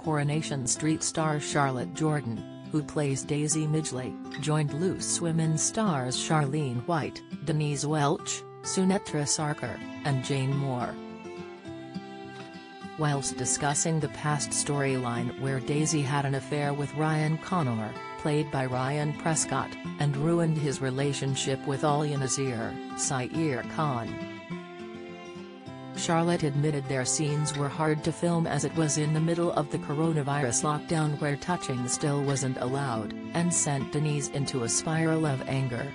Coronation Street star Charlotte Jordan, who plays Daisy Midgley, joined Loose Women stars Charlene White, Denise Welch, Sunetra Sarkar, and Jane Moore. Whilst discussing the past storyline where Daisy had an affair with Ryan Connor, played by Ryan Prescott, and ruined his relationship with Alia Sair Khan, Charlotte admitted their scenes were hard to film as it was in the middle of the coronavirus lockdown where touching still wasn't allowed, and sent Denise into a spiral of anger.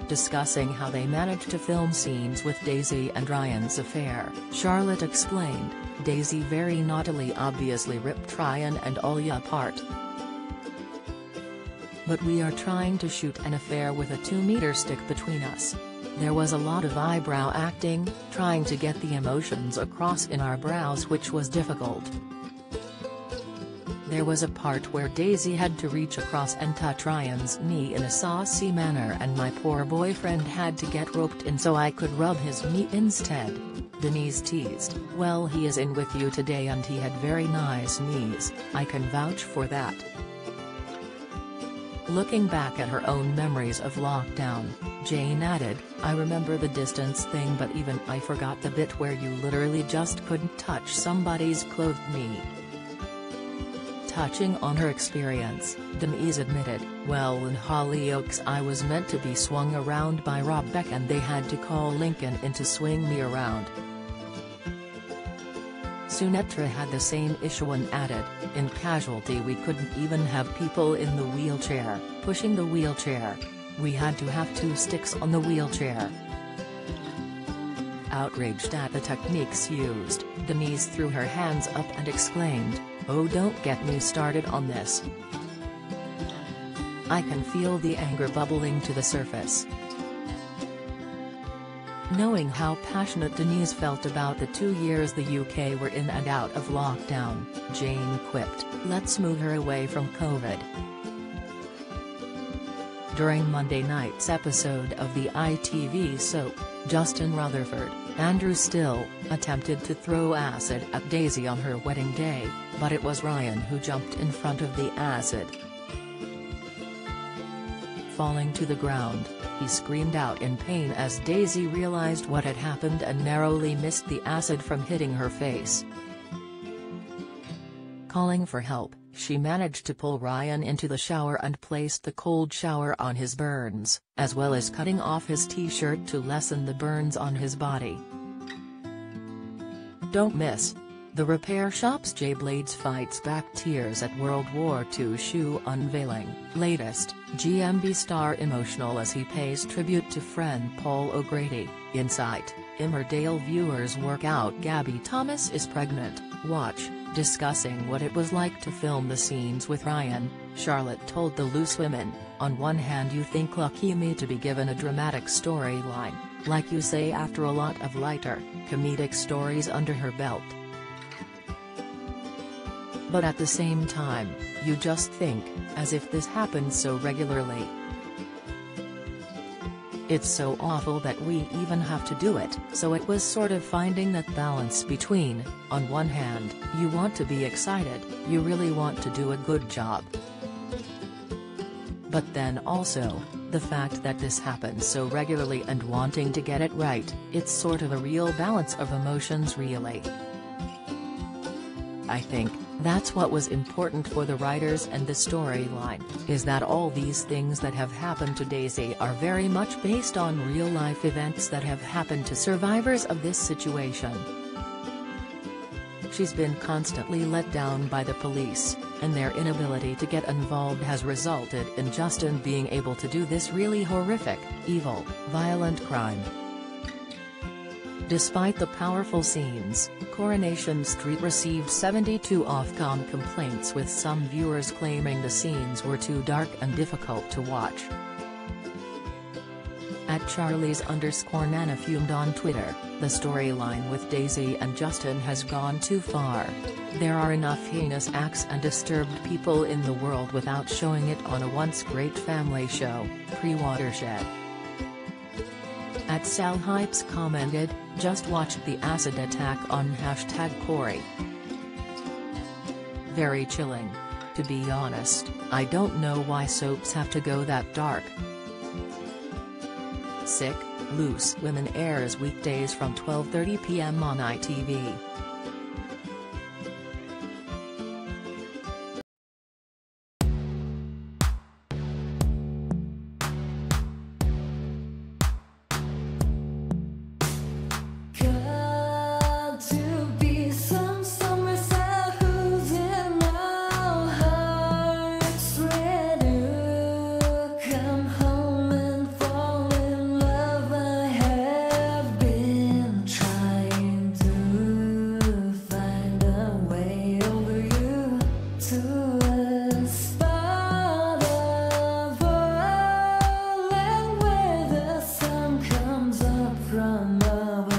Discussing how they managed to film scenes with Daisy and Ryan's affair, Charlotte explained, "Daisy very naughtily obviously ripped Ryan and Alia apart. But we are trying to shoot an affair with a 2-meter stick between us. There was a lot of eyebrow acting, trying to get the emotions across in our brows, which was difficult. There was a part where Daisy had to reach across and touch Ryan's knee in a saucy manner and my poor boyfriend had to get roped in so I could rub his knee instead," Denise teased. "Well, he is in with you today and he had very nice knees, I can vouch for that." Looking back at her own memories of lockdown, Jane added, "I remember the distance thing, but even I forgot the bit where you literally just couldn't touch somebody's clothed knee." Touching on her experience, Denise admitted, "Well, in Hollyoaks I was meant to be swung around by Rob Beck and they had to call Lincoln in to swing me around." Sunetra had the same issue and added, "In Casualty we couldn't even have people in the wheelchair, pushing the wheelchair. We had to have 2 sticks on the wheelchair." Outraged at the techniques used, Denise threw her hands up and exclaimed, "Oh, don't get me started on this. I can feel the anger bubbling to the surface." Knowing how passionate Denise felt about the 2 years the UK were in and out of lockdown, Jane quipped, "Let's move her away from COVID." During Monday night's episode of the ITV soap, Justin Rutherford, Andrew Still, attempted to throw acid at Daisy on her wedding day, but it was Ryan who jumped in front of the acid. Falling to the ground, he screamed out in pain as Daisy realized what had happened and narrowly missed the acid from hitting her face. Calling for help, she managed to pull Ryan into the shower and placed the cold shower on his burns, as well as cutting off his t-shirt to lessen the burns on his body. Don't miss. The repair shop's J Blades fights back tears at World War II shoe unveiling. Latest, GMB star emotional as he pays tribute to friend Paul O'Grady. Insight, Emmerdale viewers work out Gabby Thomas is pregnant. Watch. Discussing what it was like to film the scenes with Ryan, Charlotte told the Loose Women, "On one hand you think lucky me to be given a dramatic storyline, like you say, after a lot of lighter, comedic stories under her belt. But at the same time, you just think, as if this happens so regularly. It's so awful that we even have to do it." So it was sort of finding that balance between, on one hand, you want to be excited, you really want to do a good job. But then also, the fact that this happens so regularly and wanting to get it right, it's sort of a real balance of emotions really. I think that's what was important for the writers and the storyline, is that all these things that have happened to Daisy are very much based on real-life events that have happened to survivors of this situation. She's been constantly let down by the police, and their inability to get involved has resulted in Justin being able to do this really horrific, evil, violent crime. Despite the powerful scenes, Coronation Street received 72 Ofcom complaints, with some viewers claiming the scenes were too dark and difficult to watch. At Charlies_Nana fumed on Twitter, "The storyline with Daisy and Justin has gone too far. There are enough heinous acts and disturbed people in the world without showing it on a once great family show." Pre-Watershed. At Sal Hypes commented, "Just watched the acid attack on #Corey. Very chilling. To be honest, I don't know why soaps have to go that dark. Sick, Loose Women airs weekdays from 12:30 p.m. on ITV. From above.